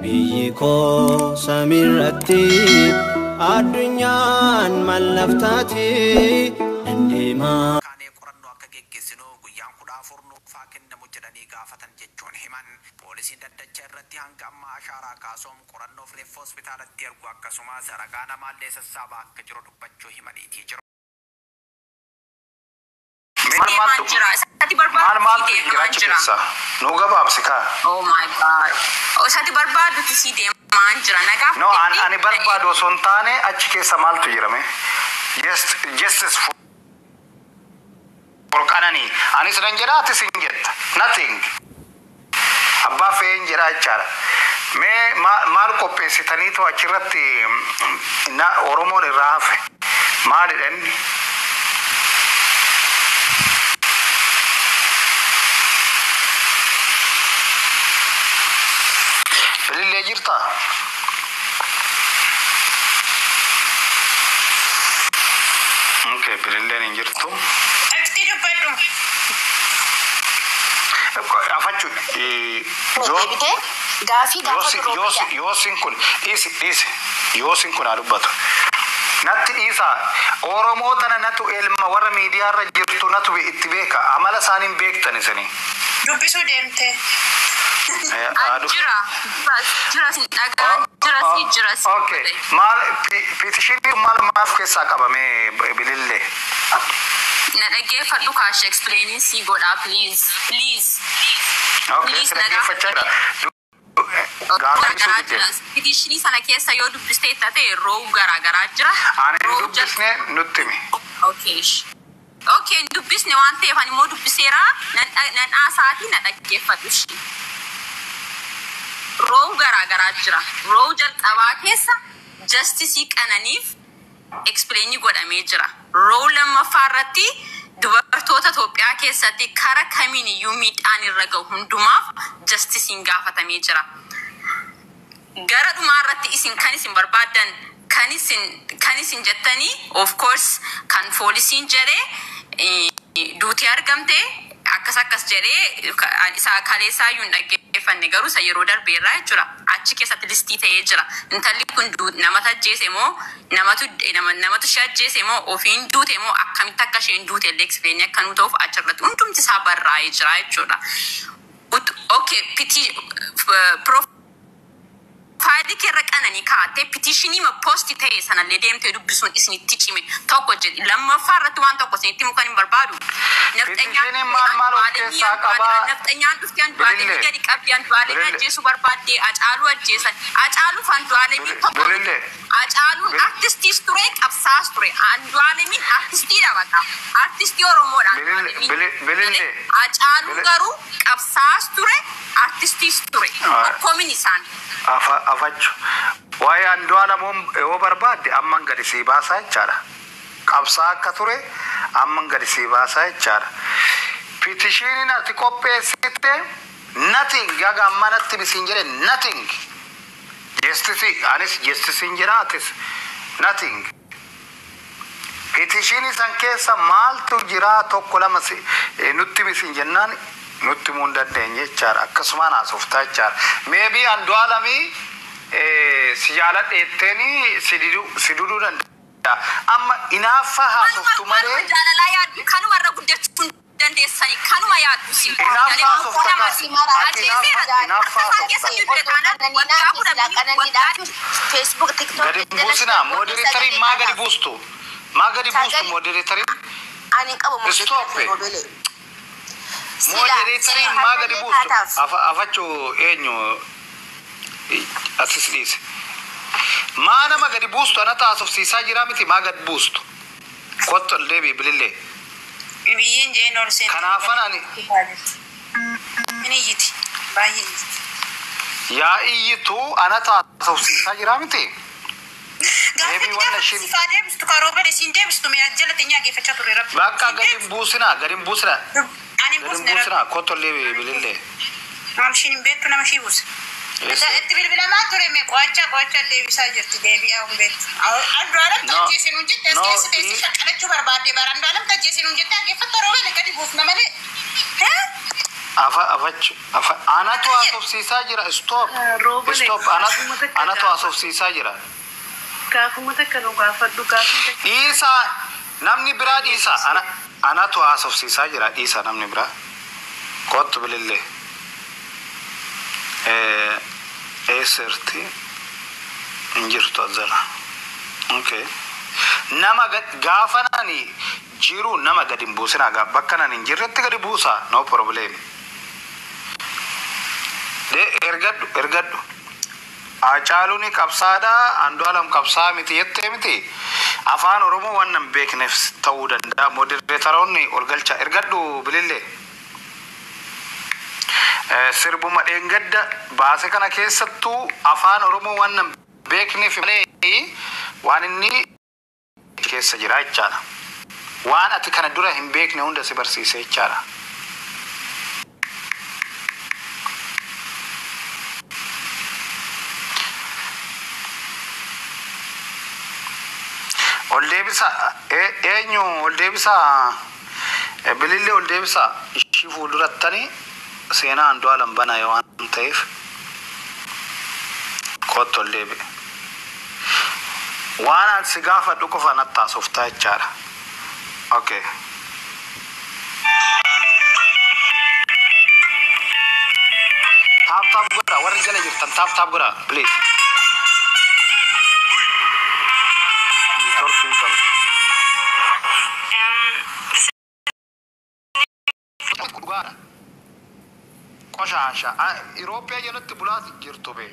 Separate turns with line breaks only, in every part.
biyiko samirratti adunyan malnaftati ndima
kane qoranno akka geggeessinu guyyaan kudha afurnu faakinna mujjadanii gaafatan jechuun himan poolisiin daddacha irratti hanga amma ashaaraa kaasuun qorannoof reeffa hospitaalatti ergu akkasumas ragaa namaallee sassaabaa akka jiru dubbachuu himaniitii jiru.
No gababsika.
Oh my god. Osati barbadu tiside manjira naga.
No ani barbadu sontane achi keessa maltu jirame. Justice for kanani. Ani sranjirati singet. Nothing. Abba fein jira chara. Me mal kopesitani to achirati na oromo ni rafe. Mali den. Bilille jirta. Okay, bilille ni jirtu.
Akti dubbadhu.
Afachu
Debite gafi
yosin kun yosin kun adubbatu. Natti isa oromo tana natu ilma warra media ra jirtu natu itti beeka amala sanin beektan isani.
Dubbisu demte.
Okay. Mal petition mal maaf kessa qabame bilille.
Na dhaggeeffadhu kaash explaining si godha please.
Okay, dhaggeeffachaa.
Petition sana keessa yoo dubbiste ta'e row garaa jira.
Ani dubbisne nuttimi.
Okay, dubbisne waan ta'eef ani moo dubbiseera nan aasaati na dhaggeeffadhu. Row garaa jira. Row jalqabaa keessa justice qananiif explain godhamee jira. Row lammaffaa irratti dubartoota Itoophiyaa keessatti kara kamiin iyyuu miidhaan irra gahu hundumaaf justice gaafatamee jira. Gara dhumaa irratti isin kan isin barbaadan kan isin jettanii of course kan poolisiin jedhee duuti argamte akkas jedhee isa kaleessaa iyyuu dhaggeeffanne garuu isa yeroo darbee irraa jechuudha. Achi keessatti listii ta'ee jira. Intalli kun namatu ajjeese moo namatu ajjeese moo ofiin duute moo akkamitti akka isheen duute illee explain akka nu ta'uuf achirratti hundumti isaa barraa'ee jira jechuudha. Okay, faayidii keerra qananii kaa'attee petitionii ma posti ta'e sanallee deemtee dubbisuun isinitti cime tokko jedhi lammaffaa irratti waan tokko isinitti mukan hin barbaadu. Nafxanyaan dhuftee du'aalee gadi qabdee du'aalee ajjeesuu barbaaddee acaaluu ajjeesan acaaluu fan du'aalee tokko acaaluun artistiis ture qabsaas ture du'aalee artistiidha bakka artistii oromoodhaan acaaluu garuu qabsaas ture artistiis ture akkoomin isaan.
Afachu. Why anduala mum eo barbadi amman gadi si basa chara. Qabsa akka ture amman gadi si basa chara. Petition na ti kopesite nothing gaga ammanatti bisingere nothing. Justice injeratis nothing. Petition san kessa maltu jira tokko lama nutti bisinjennan nutti munda denye char akkasumana softa char maybe andwalami sijala eteni sidudu danda amma inafa ha softu mare
jalala ya kanuma ra guddachun dande sani kanuma ya dusi Facebook TikTok
busina moderator magadi busto moderator
ani qabo
moderator magadi busto afacho enyo asislis mana magadi busto anata asofsisa jiramiti magadi busto kotto lebi bilille
biyen je norsen
kanafanani
ini yiti bayi
ya iyitu anata asofsisa jiramiti Maybe one machine.
Sifade bistu karobe de sinde bistu me ajjala tenya ge fecha to rera.
Baka gadim busina.
Ani busina
koto lewe bilille.
Amshin betu na mashi bus. Esa etbil bila ma tore me kwacha lewe sa jirti debi a umbet. Adwala ta jesi nunje teskesi tesi shakala chu barbade baranda alam ta jesi nunje ta ge fataro we ne kadi busna male.
Ana tu asuf sisa jira stop. Stop ana tu asuf sisa jira.
Gaafuma takka nu gaafadhu gaafuma.
Isa namni bira isa ana tu asuf sisa jira isa namni bira. Kottu bilille. Eserti injirtu azara. Okay. Nama gaafanani jiru nama gadin busina bakkanan injirretti gadi busa no problem. De ergaddu Acaaluni qabsaadha Andu'aalam qabsaa miti yette miti afaan oromoo wannan beekneef ta'uu danda'a modereetaroonni ol galcha ergaddu bilille sirbuma dheengadda baase kana keessattuu afaan oromoo wannan beekneef malee waan inni keessa jira jechaadha waan ati kana dura hin beekne hunda si barsiise jechaadha. Oldebisa eenyu oldebisa bilille oldebisa ishii fuuldurattani seenaa Andu'aalam bana waan ta'eef kottu oldeebe waan si gaafadhu qofa natti haasoftaa jechaadha. Okay. Tap godha warri jala jirtan tap godha please. Koshasha Europe jalatti bulaat jirtu be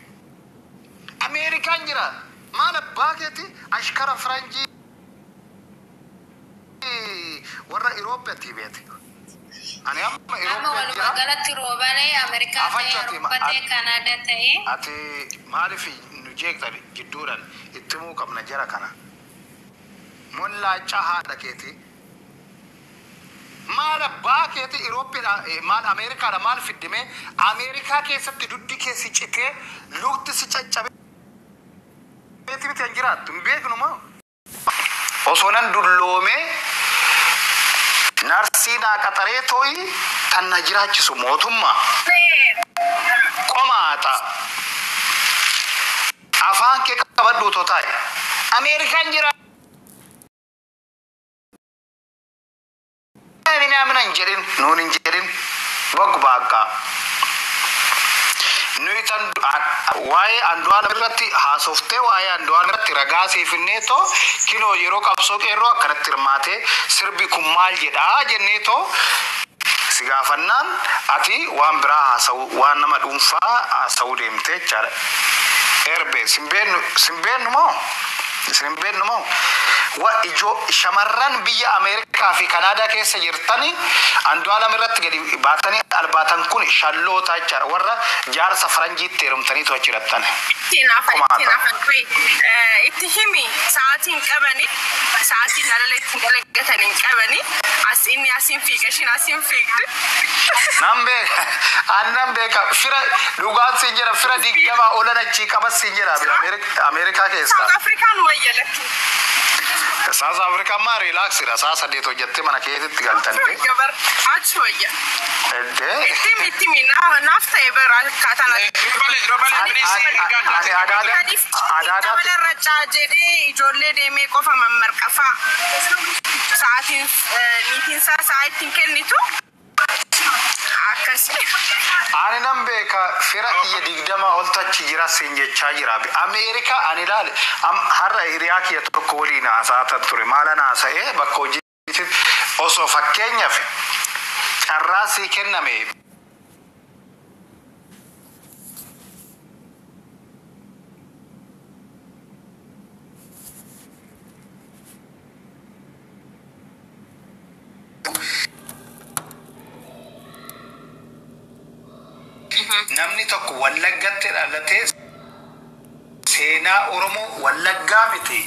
American jira mala baaketi ashkara franji warra Europe tibet ani amma Europe jira
galatti roobale America ta'e Canada ta'e
ati maalifi nu jeeqtani jidduudhan ittimuu qabna jara kana mulla chahaada keeti Mala baaketi Europe mal America da mal fiddime America keessatti duddi keessi cite lukti si caccabe beeti anjiraattu beeknuma osonan dulloome narsina qataree toyi tan najiraachisu mootummaa qomaata afaan kee qabadhu totaay American jira Mina injirin nun injirin bogbaaka nuitan waa'ee Andu'aalam irratti haasoftee waa'ee Andu'aalam irratti ragaa siifinneeto kiloo yeroo qabsoo qeerroo akkanatti hirmaatee sirbi kun maal jedhaa jenneeto si gaafannaan ati waan biraa haasa'u waan nama dhuunfaa haasa'uu deemtee jechaadha. Erbe simbeennu moo wa ijo shamarran biyya Amerikaa fi Kanada keessa jirtani Andu'aalam irratti gadi baatanii albaatan kun shalloota jechaadha warra jaarsa faranjiitti heerumtanii to'achirattan.
Itti himi sa'aatiin qabani sa'aatiin dalaleetti dalagatanii qabani as inni asiin fiigashin asiin fiigdi.
Annan beeka fira dhugaan siin jira fira digdama olan achii qabas siin jira Amerikaa keessa.
South African wayyalatti.
South Africa ma relax ira saa sadeeto jette mana keetitti galtanii.
Gabar achi wayya.
Ede.
Itti nafta ebera katana. Adaada. Rachaa jedhee ijoollee deemee qofa mammarqafaa. Sa'aatiin niitiin sa'aatiin kennitu. Ani nan beeka fira kiyya digdama oltachi jira siin jechaa jira Amerika ani ilaale har'a hiriyaa kiyya tokko waliin haasa'atan ture maalan haasa'ee bakka hojiitti osoo fakkeenyaaf carraa sii kenname namni tokko Wallaggatti dhalatee seenaa Oromoo Wallaggaa miti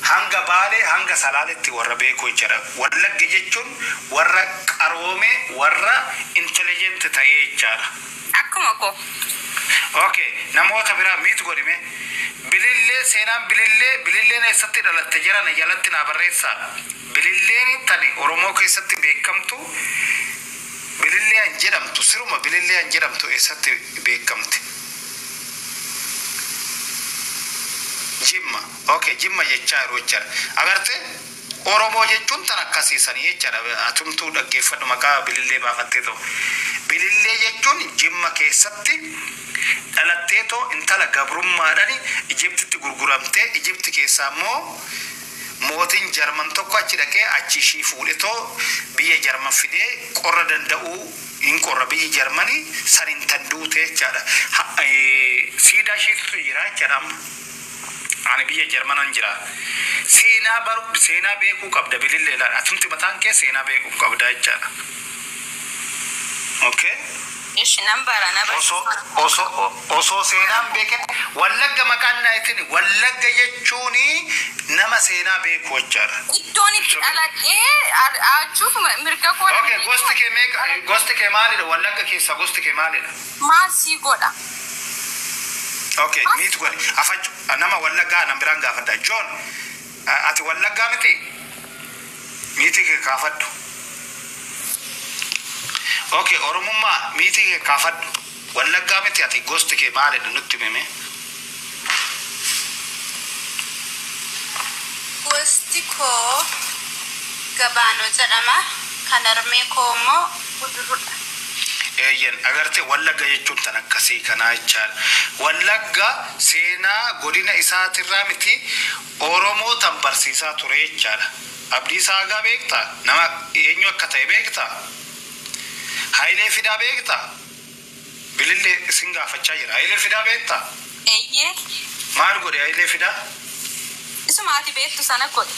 hanga Baalee hanga Salaaletti warra beekuu jira Wallagga jechuun warra qaroome warra intelligent ta'ee jira akkuma ko Okay, namoota biraa miit godhime. Bilillee seenaan bililleen eessatti dhalatte jiran jalatti naa barreessaa. Bililleen tani Oromoo keessatti beekamtu. Bililleen jedhamtu siruma bililleen jedhamtu eessatti beekamti. Jimma. Okay, Jimma jechaa yeroo jira. Agarte Oromoo jechuun tan akkasiisanii jechaadha. Atumtuu dhaggeeffadhu maqaa bilillee baafattee ta'u. Bilillee jechuun Jimma keessatti dhalatteetoo intala gabrummaadhaan Ijiptitti gurguramtee Ijipti keessaa immoo mootiin Jarman tokko achi dhaqee achi ishii fuudhetoo biyya Jarman fidee qorra danda'uu hin qorra biyya Jarmanii saniin tan duute jechaadha. Siidaa ishiitu jira jechaadha. Ani biyya Jarmanan jira. Seenaa beekuu qabda bilillee laala. Atumti mataan kee seenaa beekuu qabda jechaadha. Okay?
Ishi nambara.
Osoo seenaan beeken Wallagga maqaan naayitiin Wallagga jechuuni nama seenaa beekuu jechaadha.
Iddoon itti dhaladhee aachuuf mirga koo.
Okay, gosti kee maalidha? Wallagga keessa gosti kee maalidha?
Maal sii godha?
Okay, miit godhi. Afachu nama Wallaggaa nan biraan gaafadha. John, ati Wallaggaa miti? Miiti kee kaafadhu. Okay, Oromummaa miiti kee kaafadhu. Wallaggaa miti ati gosti kee maalidha nutti himi?
Gosti koo Gabaanoo jedhama. Kan harmee koo immoo Budurudha.
Eeyyan agarte Wallagga jechuun tan akkasii kanaa jechaadha. Wallagga seenaa godina isaatirraa miti Oromoo tan barsiisaa ture jechaadha. Abdiisaa Agaa beektaa? Nama eenyu akka ta'e beektaa? Hayilee Fidaa beektaa? Bilillee isin gaafachaa jira. Hayilee Fidaa beektaa?
Eeyyee.
Maal godhe Hayilee Fidaa?
Isuma ati beektu sana godhe.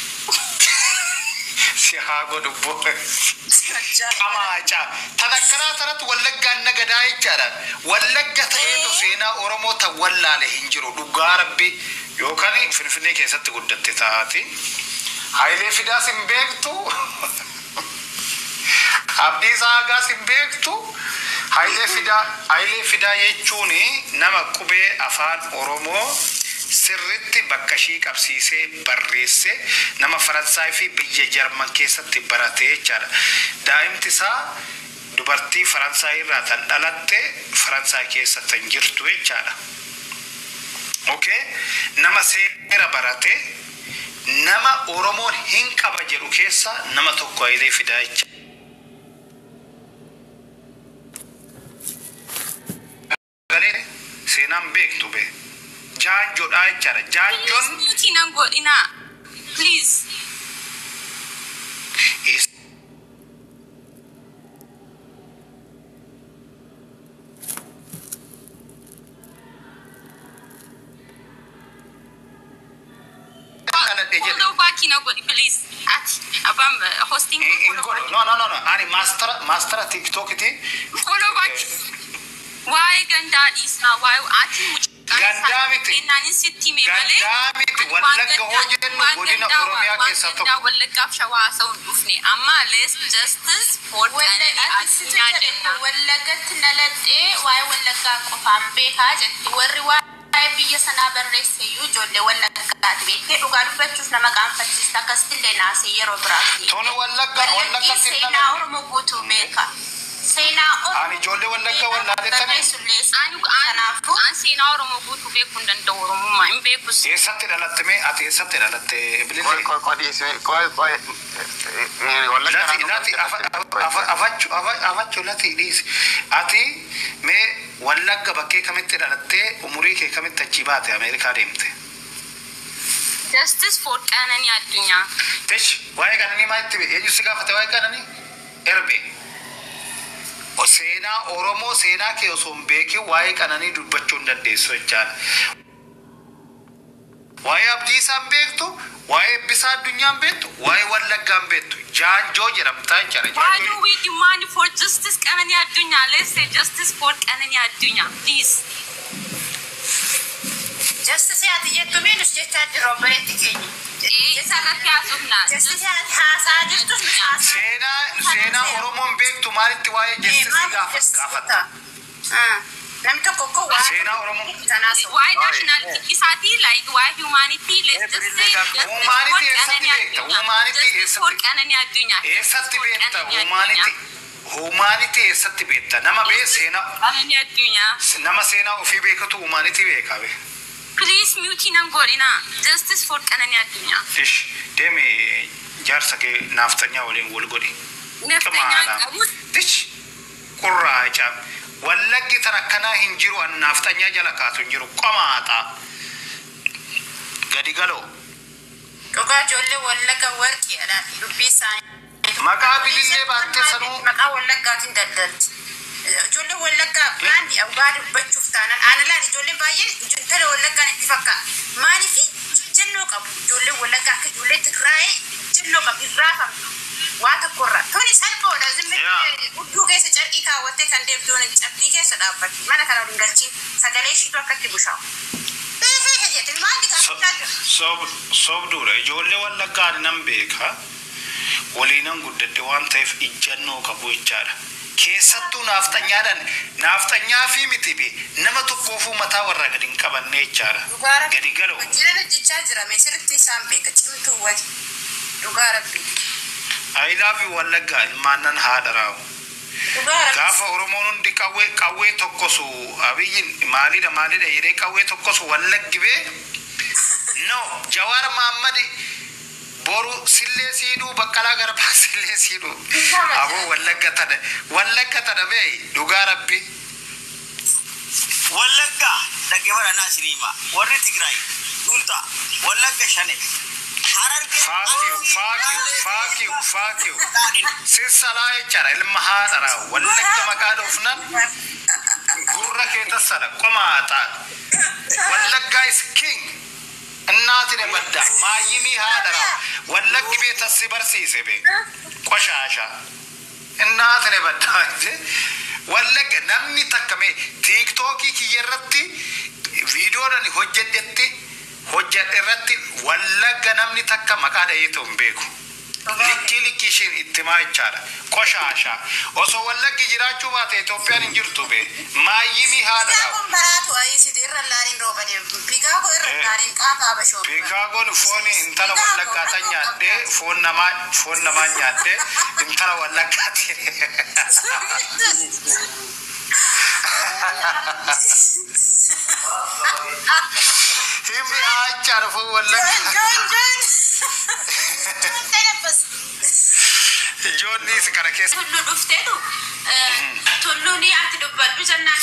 Si haa godhu boo. Amaacha tanakkaraa tanatti Wallaggaan nagadaa jechaadha. Wallagga ta'eetu seenaa Oromoo tan wallaale hin jiru. Dhugaa Rabbi yookaan Finfinnee keessatti guddatte taati. Hayilee Fidaa sin beektu? Abdiisaa Agaa sin beektu? Hayilee Fidaa jechuun nama qubee afaan Oromoo sirritti bakka ishii qabsiisee barreesse nama Faransaay fi biyya Jarman keessatti barate jechaadha. Daa'imti isaa dubartii Faransaay irraa tan dhalatte Faransaay keessa tan jirtu jechaadha. Okay? Nama seera barate nama Oromoon hin qaba jedhu keessa nama tokko Hayilee Fidaa jechaadha. Seenaan beektu be. Jaanjoodha jechaadha. Jaanjoon.
Nuti nan godhina. Please. Follow back in a good please. Abam hosting.
No. Ani master TikTok iti.
Follow back. Why ganda isa? Why ati
Gandamiti. Gandamiti. Wallagga hojjennu godina Oromiyaa keessa tokko.
Wallaggaaf shawaa sa'uun dhufne. Amma let's justice for addunyaa jenna.
Wallaggatti naladhee waa'ee Wallaggaa qofaan beekaa jetti. Warri waa'ee biyya sanaa barreesseyyuu ijoollee Wallaggaati beekee dhugaa dubbachuuf nama qaanfachiista. Akkasitillee naasee yeroo biraatti.
Tole Wallagga
seenaa Oromoo guutuu beeka.
Ani ijoollee Wallagga wallaaletanii.
An seenaa Oromoo guutuu beekuu hin danda'u Oromummaa hin beekus.
Eessatti dhalatte mee ati eessatti dhalatte bilillee? Afachuu lati dhiisi. Ati mee Wallagga bakkee kamitti dhalattee umurii kee kamitti achi baate Ameerikaa deemte?
Justice for Qananii Addunyaa.
Tish waa'ee Qananii maalitti beekte? Eenyu si gaafate waa'ee Qananii? Erbee. Seenaa Oromoo seenaa kee osoo hin beekin waa'ee Qananii dubbachuu hin dandeessu jechaadha. Waa'ee Abdiisaan beektu, waa'ee Eebbisaa Addunyaan beektu, waa'ee Wallaggaan beektu. Jaanjoo jedhamtaa jechaadha.
Why do we demand for justice Qananii Addunyaa? Let's say justice for Qananii Addunyaa, please.
Justice ati jettu miinus jechaa jiru obboleetti keenya.
Sarratti haasofnaa.
Justice ati haasaa jirtus
seenaa Oromoon beektu maalitti waa'ee justice gaafata?
Namni tokko koo waa
Seenaa Oromoo.
Why nationality isaatii like why humanity let's just say
Humanity eessatti beekta? Humanity eessatti?
Qananii addunyaa.
Eessatti beekta? Humanity eessatti beekta? Nama bee seenaa.
Qananii addunyaa.
Nama seenaa ofii beekatu humanity beekaa bee.
Please mute nan godhina. Justice for qananii addunyaa.
Ish deemi jaarsa kee naaftanyaa waliin wal godhi.
Naftanyaa qabu.
Dich qurraacha. Wallaggi tan akkanaa hin jiru an naaftanyaa jala kaasu hin jiru qomaata. Gadi galoo.
dhugaa ijoollee wallagga warqeedhaan dubbii isaanii.
Maqaa bilillee baattee sanuu.
Maqaa wallaggaatiin daldalti. Ijoollee wallaggaa maali dhugaa dubbachuuf taanaan ana laal ijoolleen baay'een intala wallaggaan itti fakkaata. Maaliif jennoo qabu ijoollee wallaggaa akka ijoollee Tigraayee jennoo qabu irraafamtu. Waa tokkorra. Toni salphoodha zimmi hudduu keessa carqii kaawwattee kan deemtuun cabbii keessa dhaabbatti. Mana kana waliin galchiin sagalee ishiitu akkatti bushaa'u.
Sobduudha ijoollee wallaggaan nan beeka waliinan guddadde waan ta'eef ijjannoo qabu jechaadha. Keessattuu naaftanyaa fi miti be nama tokkoofuu mataa warra gadi hin qabanne jechaadha. Gadi galoo.
Jireenya jechaa jira meesirritti isaan beeka cimtuuwwan dhugaa rabbii.
I love you wallaggaa ilmaannan haadha raawu. Gaafa Oromoon hundi qawwee tokkosu abiyyin maalidha jedhee qawwee tokkosu wallaggi bee. No Jawaar Mahammadi boru sillee siiduu Baqqalaa Garbaa sillee siiduu. Aboo wallagga tana bee dhugaa rabbi.
Wallagga dhaggeeffadha naa siniima warri Tigraay duulta wallagga shane.
Fuck you. Sissalaa jechaadha ilma haadharaa wallagga maqaa dhufnan gurra keessa sana qomaata. Wallaggaa is king. Innaati dabadda maayyimii haadharaa wallaggi beeta si barsiise bee qoshaasha. Innaati dabadda wallagga namni takkamee tiiktookii kiyyarratti viidiyoodhaan hojjedhe irratti wallagga namni takka maqaa dhayeetu hin beeku. Likki ishiin itti maachaadha. Qoshaasha. Osoo wallaggi jiraachuu baate Itoophiyaan hin jirtu bee. Maayyimii haadha dhabu.
Baraatu ayisiiti irra laaliin roobanii Piikaagoo irra laaliin qaataa bashoo.
Piikaagoon fooni intala wallaggaata nyaadhee foon namaa nyaadhee intala wallaggaati. Himi achaara foon wallaggaa. Joonni si kana keessa.
Tullu dhufteetu tulluun ati dubbadhu jennaan.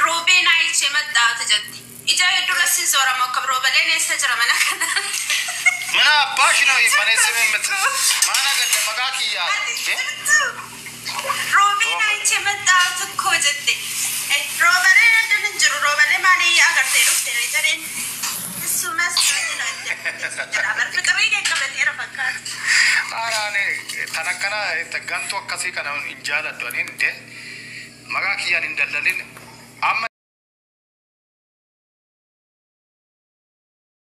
Roobeen ayichee maddaata jetti. Ija dura si zoorama akka roobaleen eessa jira mana kana.
Mana abbaa shinoo baneessa meemmatu. Maana gadda maqaa kiyyaa.
Roobeen ayichee maddaata koo jette. Roobaleen adda hin jiru roobalee maalii agartee dhuftee jedheen.
Tanakkana gantu akkasii kana hin jaaladhu ani maqaa kiyyaan hin daldalin